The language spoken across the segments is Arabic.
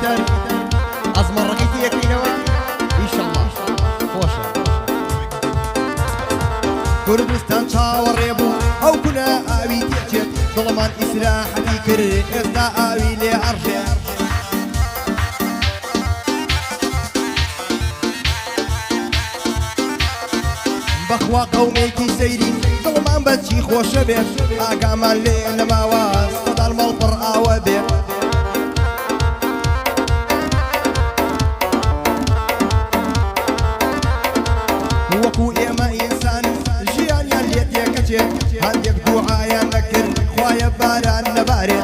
تر أزمر رقيتي يكينوا إن شاء الله خوشة كردستان شاور يبو أو كنا آوي تيجت ظلمان إسراحتي كر إذا آوي لي أرجع بخوا قوميكي سيرين ظلمان بتشي خوش بيت أقامان لي نماواز صدى الملقر آوى بيت وكو إيما إنسان جيان يليت يكتي هنديك دعايا نكر خوايا باران نباري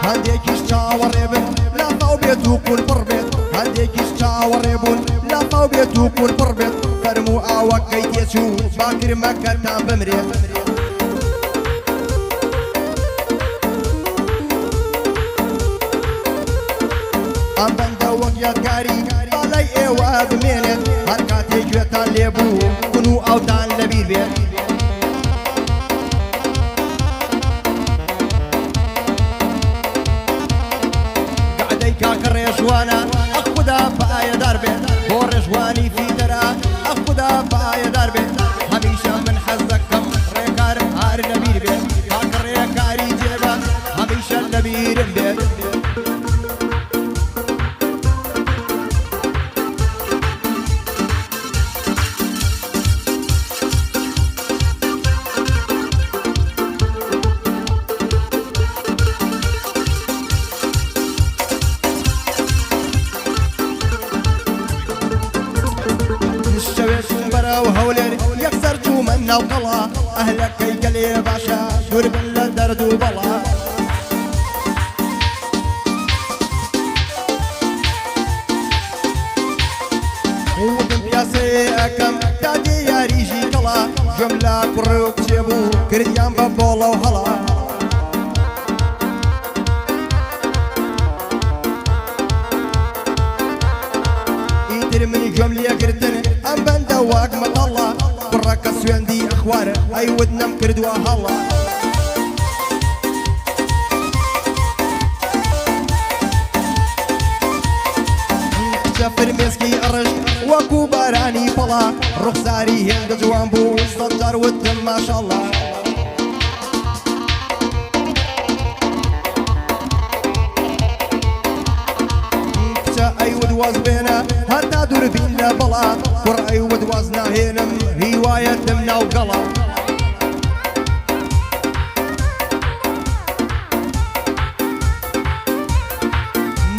هنديك يشتاور ابن لا فاو بيتوكو البربيت هنديك يشتاور ابن لا فاو بيتوكو البربيت فرمو آوك كيتيشو باكر مكة تام بمريت أم بندوق يدكاري بالاي ايوا بمينت هركاتي جوتان ليبو كنو اوتان لبير بيت قعدي كاكر يشوانا اخدا بايا دربي بور جواني في درا اخدا بايا دربي هميشه من حزك كم ريكار هار لبير بيت كاكر ريكاري جيبا هميشه لبير بيت وهولر يكسر منا وقلا أهلك كي قلي باشا شرب الدرد وبلا وكم بياسي أكم تادي يا ريجي كلا جملة كروك جيبو كرديان بابولا وهلا يدير من جملة قردن أم بندواك مطلع برك السويندي أخوار أي ودنا مكردوا هلا شافر مسكي أرج وكو باراني فلا رخصاري هند جوان بو صدر ودم ما شاء الله أي ود واز بينا هتا دور بينا بلا ور أي ود وازنا هينم هواية دمنا وقلا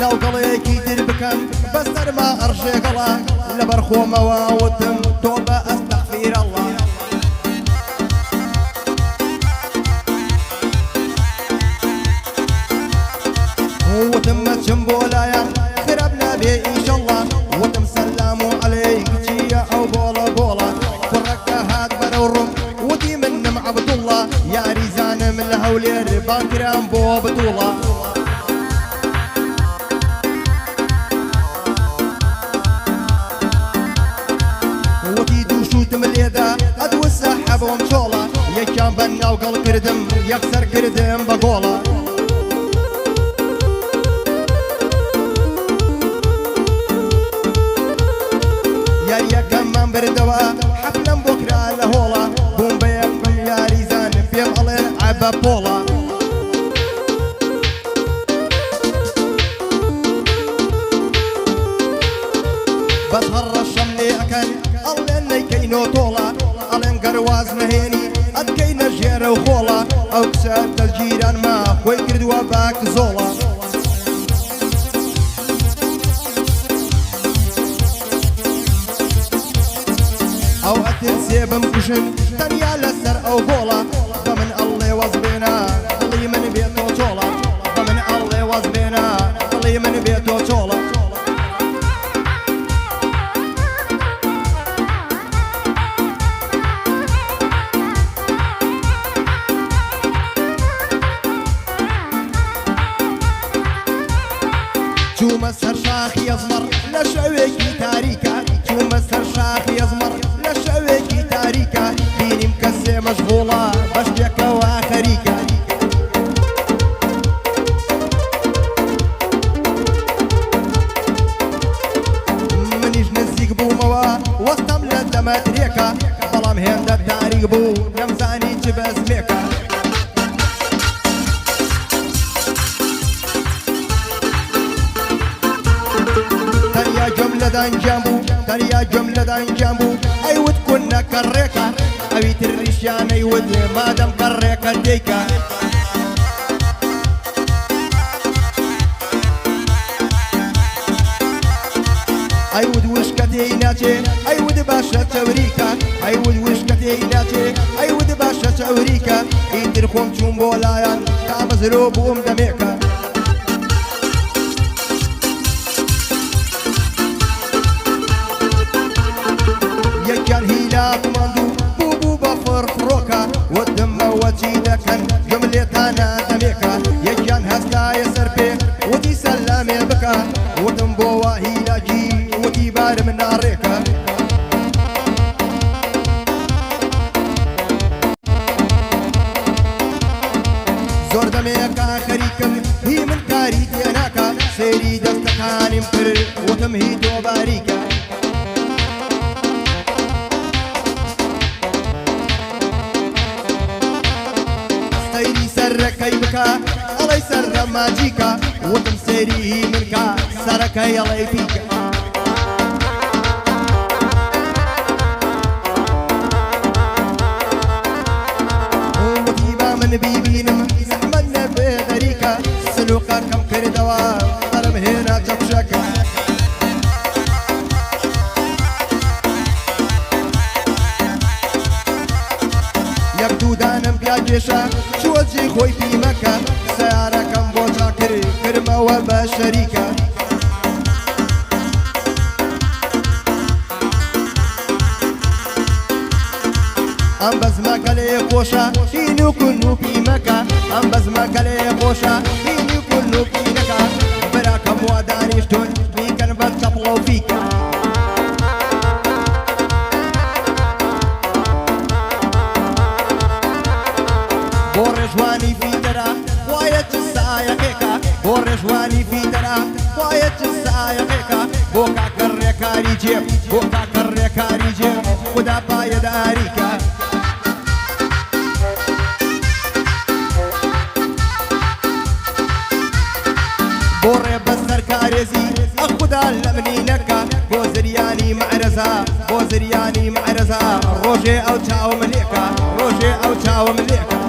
نوقلا كي تربكم بس ما أرجع قلا لبرخو مواوتم توبة أستغفر الله وتم تشمبولايا خربنا بيه إن شاء الله وتم سلاموا عليك جيا أو بولا بولا فرقة هاد برورم ودي من عبد الله يا ريزان من الهولير باكرام بو بطولة ودي دوشو تمليدا أدو السحب ومشولا يكام بنا وقل كردم يكسر كردم بقولا بردوا حفلا بكرة لهولا بوم بيكم يا ريزان في الألين عبا بولا بس هالرشم لي أكل ألين كينو طولا ألين قرواز مهيني أدكينا جير وخولا أو كسات الجيران ما خوي كردوا باك زولا أو أتنسي بمكشن تانيا لسر أو بولا ضمن الله وزبينا ضلي من بيتو طولا ضمن الله وزبينا ضلي من بيتو طولا شو مسهر شاخ يزمر لشويكي تاريكا شو مسهر شاخ يزمر لشويكي تاريكا بيني مكسي مشغولة باش بووە وەستەم لە دەمەترێکە بەڵام هێندە تاریک بوو نەمزانی چ بەزمێکە تەنیا گوێم لە دانگیان بوو تەنیا گوێم لە دانگیان بوو ئەیوت کونە کەڕێکە ئەوی تریشیان ئەیوت مادەم کەڕێکە دێیکە ئەیود وشکە تێی ناچێ ئەیود باشە چەوریکە ئەیود وشکە تێی ناچێ ئەیود باشە چەوریکە ئیتر خۆم چوون بۆ لایەن تا بەزرۆ بووم دەمێکە یەکیان هیلا کماندوو بوو بوو بە فڕفڕۆکە وتمەوە چی دەکەن گوێم لێتانە دەمێکە یەکیان هەستایە سەر پێ وتی سەلامێ بکە وتم بۆوە هیلاجی وتی بارم ناڕێکە زۆر دەمێکە خەریکم هی من کاری تێناکە سێری دەستەکانیم کرد وتم هی تۆ باریکە سەیری سەرەکەی بکە ئەڵەی سەرە ماجیکە وتم سێری هی منکە سەرەکەی ئەڵەی پیکە ببینم زەحمەت نەبێ غەریکە سلووقە کەم کردەوە سەرم هێنا چەپشەکە یەک دوودانم پیا کێشە چووە جێ خۆی پیمەکە سەیارەکەم بۆ چاکرد کردمەوە بە شەریکە ئەم بەزمەکە لێ خۆشە هین و کون و پیمەکە ئەم بەزمەکە لێ خۆشە هین و کون و پینەکە براکەم وا دانیشتون میکەن بەر چەپڵە و فیکە بۆ ڕێژوانی فیدەرە وایە چ سایەقێکە بۆ ڕێژوانی فیدەرە وایە چ سایەقێکە بۆ کاکە ڕێکاری جێب بۆ کاکە ڕێکاری جێب خدا پایەداریکە بۆ ڕێ بەسەر کارێزی ئەخدا لە منینەکە بۆ زریانی معرەزە بۆ زریانی معرەزە ڕۆژێ ئەو چاوم لێکە ڕۆژێ ئەو چاوم لێکە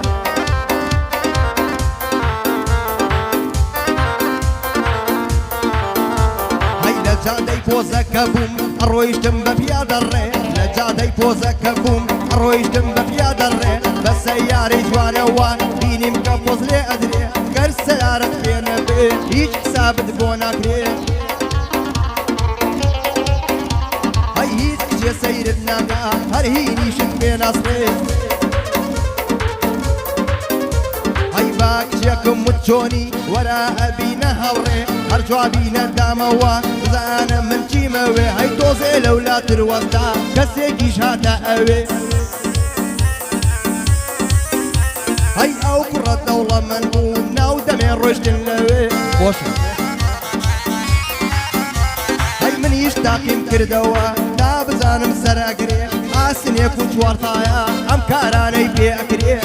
هەی لە جادەی پۆزەکە بووم ڕۆیشتم بە پیادەڕێ لە جادەی پۆزەکە بووم ڕۆیشتم بە پیادەڕێ بە سەیارەی جوانەوە بینیم کە پۆز لێ ئەدرێ گەر سەیارەت پێ نەبێ هیچ حسابت بۆ ناکرێ هەی هیچ کچێ سەیرت ناکا هەر هینیشت پێ ناسڕێ هەی با کچێکم وت چۆنی وەرە ئەبینە هەوڕێ هەر جوابینە دامەوە بزانە من چیمەوێ هەی تۆزێ لەولاتر وەستا کەسێکیش هاتە ئەوێ هەی ئەو کوڕە دەوڵەمەند بوو ناو دەمێ ڕۆیشتن لەوێ خۆشە هەی منیش تاقیم کردەوە تا بزانم سەرەگرێ ئاسنێک و چوارتایە ئەم کارانەی پێ ئەکرێ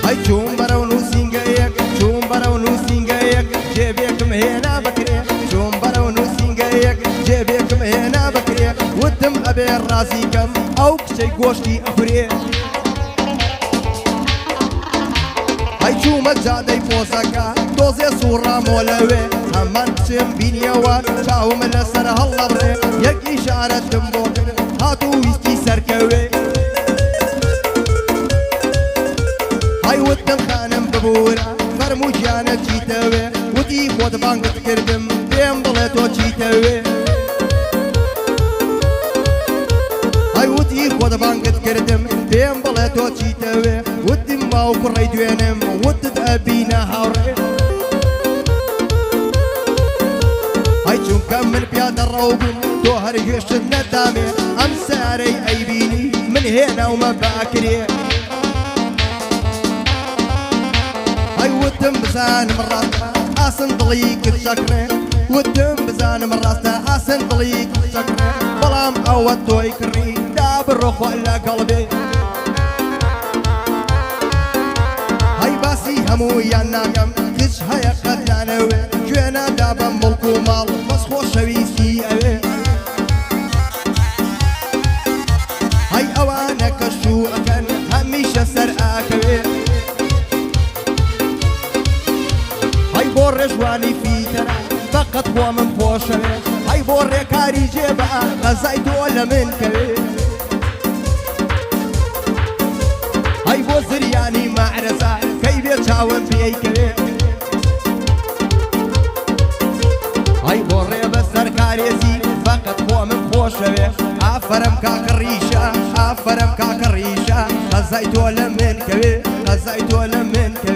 هەی چوون بەرەو نووسینگەیەک چوون بەرەو نووسینگەیەک جێبێکم هێنا بکرێ چوون بەرەو نووسینگەیەک جێبێکم هێنا بکرێ وتم ئەبێ ڕازیکەم ئەو کچەی گۆشتی ئەخورێ هەی چوومە جادەی پۆزەکە دۆزێ سوڕامۆ لەوێ هەمان کچێم بینیەوە چاوم لەسەر هەڵەبڕێ یەک ئیشارەتم بۆ کرد هاتوو ویستی سەرکەوێ هەی وتم خانم ببوورە فەرموو گیانە چیتەوێ وتی خۆت بانگت کردم پێم بڵێ تۆ چیتەوێ هەی وتی خۆت بانگت کردم پێم بڵێ تۆ چیتەوێ وتم باو کوڕەی دوێنم وتت ئەبینە هاوڕێ هەی چونکە من پیادەڕەو بووم تۆ هەرگێشت نەدامێ ئەم سارەی ئەیبینی من هێناومە باکرێ هەی وتم بزانم ڕاستە ئاسن دڵی کرد شەکرێ ودم بزانم ڕاستە ئاسن دڵی چەکڕێ بەڵام ئەوە تۆی کڕی دا بڕۆخوا لە گەڵبێ هەی باسی هەموویان ناکەم کچ هەیە قەتیانەوێ گوێنەدا بە مڵک و ماڵ بەس خۆشەویستی ئەوێ هەی ئەوانە کە شووەکەن هەمیشە سەر ئاکەوێ هەی بۆ ڕێژوانی فیتەرە فقط بۆ من پۆشەوێ هەی بۆ ڕێکاری جێبە قەزای تۆ لە من کەوێ هەی بۆ زریانی مەعرەزە کەی بێ چاوم پێیکەوێ هەی بۆ ڕێبە سەرکارێزی فقط بۆ من خۆشەوێ ئافەرم کاکە ڕیشە ئافەرم کاکە ڕیشە قەزای تۆ لە من کەوێ قەزای تۆ لە من کەوێ